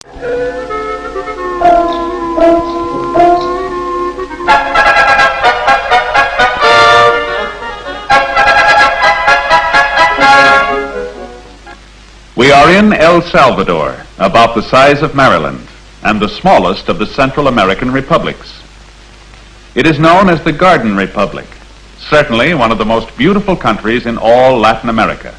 We are in El Salvador, about the size of Maryland, and the smallest of the Central American republics. It is known as the Garden Republic, certainly one of the most beautiful countries in all Latin America.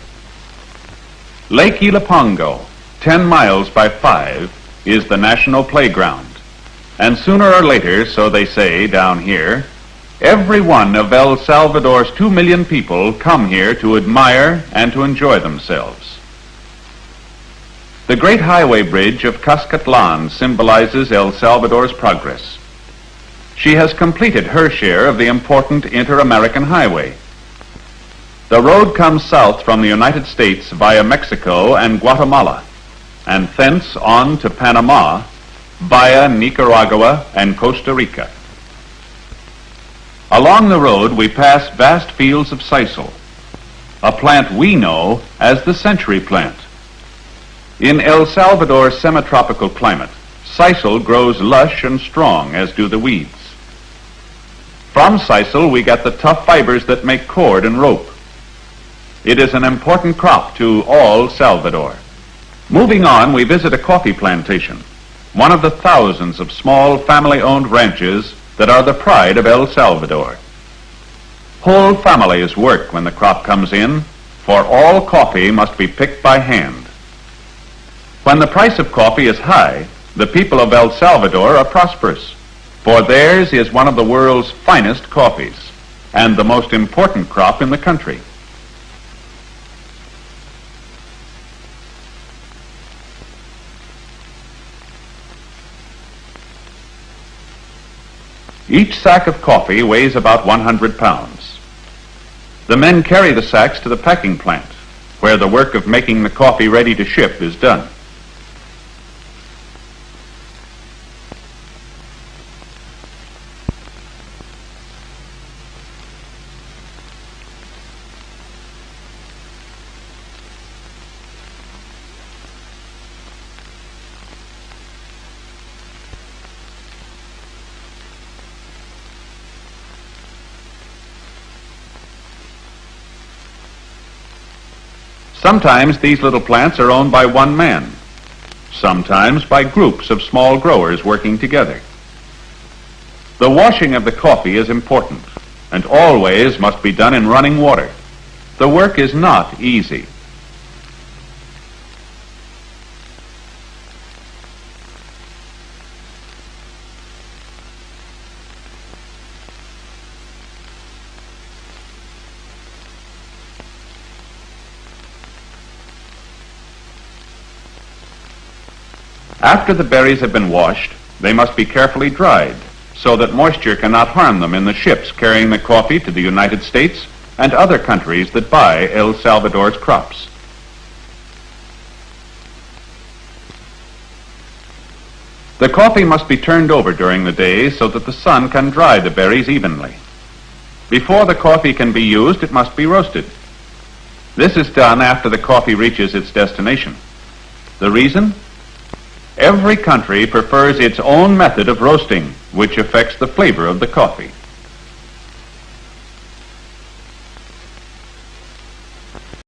Lake Ilapongo, 10 miles by 5, is the national playground, and sooner or later, so they say down here, every one of El Salvador's 2 million people come here to admire and to enjoy themselves. The great highway bridge of Cuscatlan symbolizes El Salvador's progress. She has completed her share of the important inter-American highway. The road comes south from the United States via Mexico and Guatemala, and thence on to Panama via Nicaragua and Costa Rica. Along the road we pass vast fields of sisal, a plant we know as the century plant. In El Salvador's semi-tropical climate, sisal grows lush and strong, as do the weeds. From sisal we get the tough fibers that make cord and rope. It is an important crop to all Salvador. Moving on, we visit a coffee plantation, one of the thousands of small family-owned ranches that are the pride of El Salvador. Whole families work when the crop comes in, for all coffee must be picked by hand. When the price of coffee is high, the people of El Salvador are prosperous, for theirs is one of the world's finest coffees and the most important crop in the country. Each sack of coffee weighs about 100 pounds. The men carry the sacks to the packing plant, where the work of making the coffee ready to ship is done. Sometimes these little plants are owned by one man, sometimes by groups of small growers working together. The washing of the coffee is important and always must be done in running water. The work is not easy. After the berries have been washed, they must be carefully dried so that moisture cannot harm them in the ships carrying the coffee to the United States and other countries that buy El Salvador's crops. The coffee must be turned over during the day so that the sun can dry the berries evenly. Before the coffee can be used, it must be roasted. This is done after the coffee reaches its destination. The reason? Every country prefers its own method of roasting, which affects the flavor of the coffee.